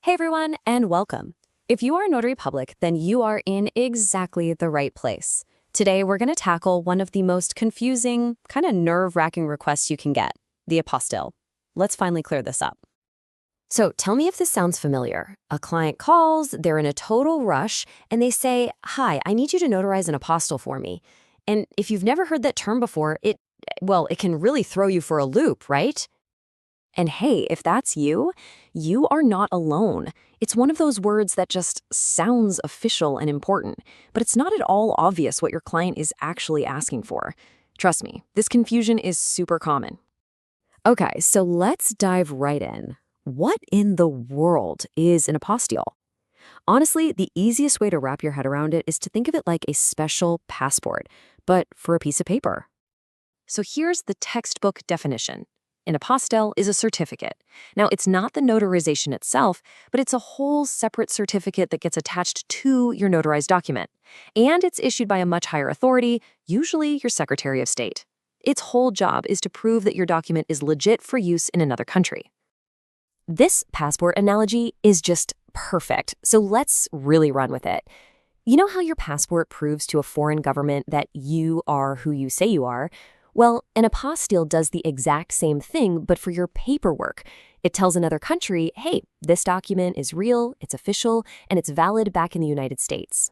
Hey everyone, and welcome. If you are a notary public, then you are in exactly the right place. Today, we're going to tackle one of the most confusing, kind of nerve-wracking requests you can get, the apostille. Let's finally clear this up. So tell me if this sounds familiar. A client calls, they're in a total rush, and they say, "Hi, I need you to notarize an apostille for me." And if you've never heard that term before, it can really throw you for a loop, right? And hey, if that's you, you are not alone. It's one of those words that just sounds official and important, but it's not at all obvious what your client is actually asking for. Trust me, this confusion is super common. Okay, so let's dive right in. What in the world is an apostille? Honestly, the easiest way to wrap your head around it is to think of it like a special passport, but for a piece of paper. So here's the textbook definition. An apostille is a certificate. Now, it's not the notarization itself, but it's a whole separate certificate that gets attached to your notarized document. And it's issued by a much higher authority, usually your Secretary of State. Its whole job is to prove that your document is legit for use in another country. This passport analogy is just perfect, so let's really run with it. You know how your passport proves to a foreign government that you are who you say you are? Well, an apostille does the exact same thing, but for your paperwork. It tells another country, hey, this document is real, it's official, and it's valid back in the United States.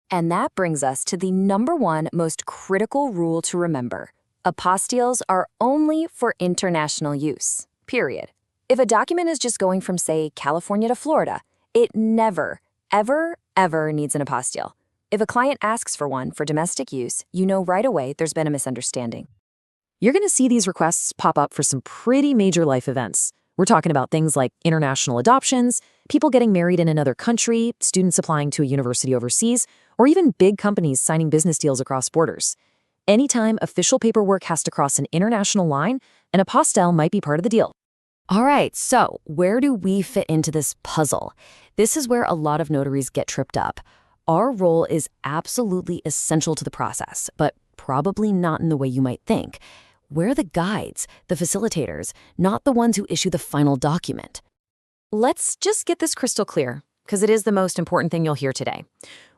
And that brings us to the number one most critical rule to remember. Apostilles are only for international use, period. If a document is just going from, say, California to Florida, it never, ever needs an apostille. If a client asks for one for domestic use, you know right away there's been a misunderstanding. You're going to see these requests pop up for some pretty major life events. We're talking about things like international adoptions, people getting married in another country, students applying to a university overseas, or even big companies signing business deals across borders. Anytime official paperwork has to cross an international line, an apostille might be part of the deal. All right, so where do we fit into this puzzle? This is where a lot of notaries get tripped up. Our role is absolutely essential to the process, but probably not in the way you might think. We're the guides, the facilitators, not the ones who issue the final document. Let's just get this crystal clear, because it is the most important thing you'll hear today.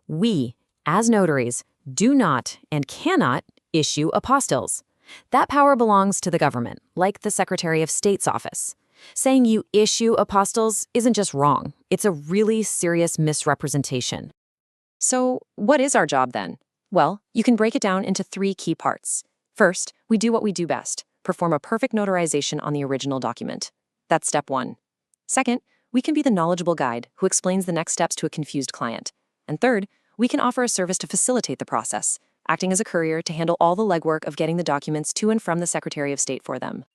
We, as notaries, do not and cannot issue apostilles. That power belongs to the government, like the Secretary of State's office. Saying you issue apostilles isn't just wrong, it's a really serious misrepresentation. So what is our job then? Well, you can break it down into three key parts. First, we do what we do best, perform a perfect notarization on the original document. That's step one. Second, we can be the knowledgeable guide who explains the next steps to a confused client. And third, we can offer a service to facilitate the process, acting as a courier to handle all the legwork of getting the documents to and from the Secretary of State for them.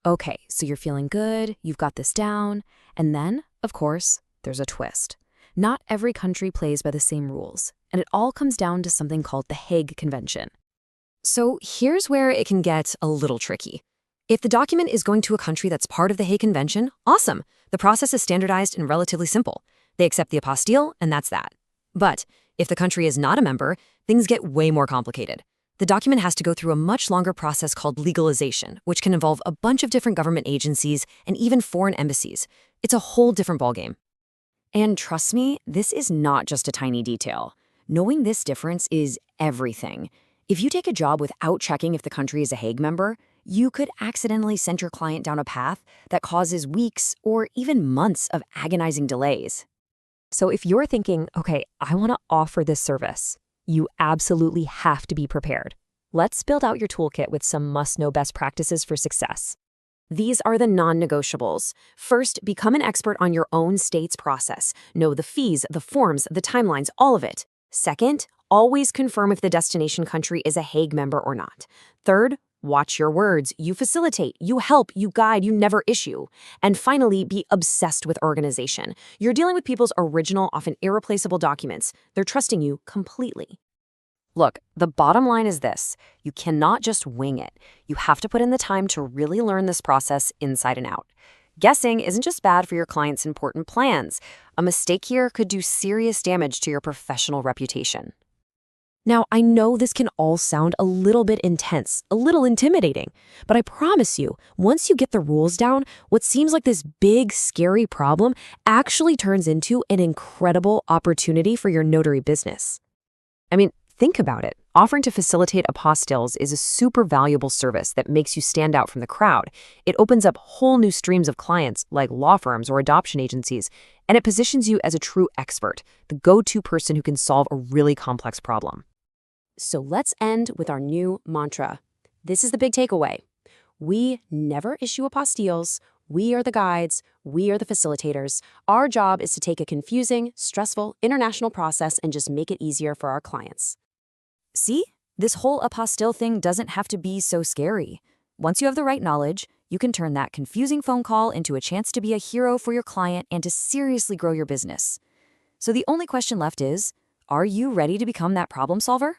Okay, so you're feeling good, you've got this down, and then, of course, there's a twist. Not every country plays by the same rules, and it all comes down to something called the Hague Convention. So here's where it can get a little tricky. If the document is going to a country that's part of the Hague Convention, awesome. The process is standardized and relatively simple. They accept the apostille, and that's that. But if the country is not a member, things get way more complicated. The document has to go through a much longer process called legalization, which can involve a bunch of different government agencies and even foreign embassies. It's a whole different ballgame. And trust me, this is not just a tiny detail. Knowing this difference is everything. If you take a job without checking if the country is a Hague member, you could accidentally send your client down a path that causes weeks or even months of agonizing delays. So if you're thinking, okay, I want to offer this service, you absolutely have to be prepared. Let's build out your toolkit with some must-know best practices for success. These are the non-negotiables. First, become an expert on your own state's process. Know the fees, the forms, the timelines, all of it. Second, always confirm if the destination country is a Hague member or not. Third, watch your words. You facilitate, you help, you guide, you never issue. And finally, be obsessed with organization. You're dealing with people's original, often irreplaceable documents. They're trusting you completely. Look, the bottom line is this. You cannot just wing it. You have to put in the time to really learn this process inside and out. Guessing isn't just bad for your client's important plans. A mistake here could do serious damage to your professional reputation. Now, I know this can all sound a little bit intense, a little intimidating, but I promise you, once you get the rules down, what seems like this big, scary problem actually turns into an incredible opportunity for your notary business. I mean, think about it. Offering to facilitate apostilles is a super valuable service that makes you stand out from the crowd. It opens up whole new streams of clients, like law firms or adoption agencies, and it positions you as a true expert, the go-to person who can solve a really complex problem. So let's end with our new mantra. This is the big takeaway. We never issue apostilles. We are the guides. We are the facilitators. Our job is to take a confusing, stressful, international process and just make it easier for our clients. See? This whole apostille thing doesn't have to be so scary. Once you have the right knowledge, you can turn that confusing phone call into a chance to be a hero for your client and to seriously grow your business. So the only question left is, are you ready to become that problem solver?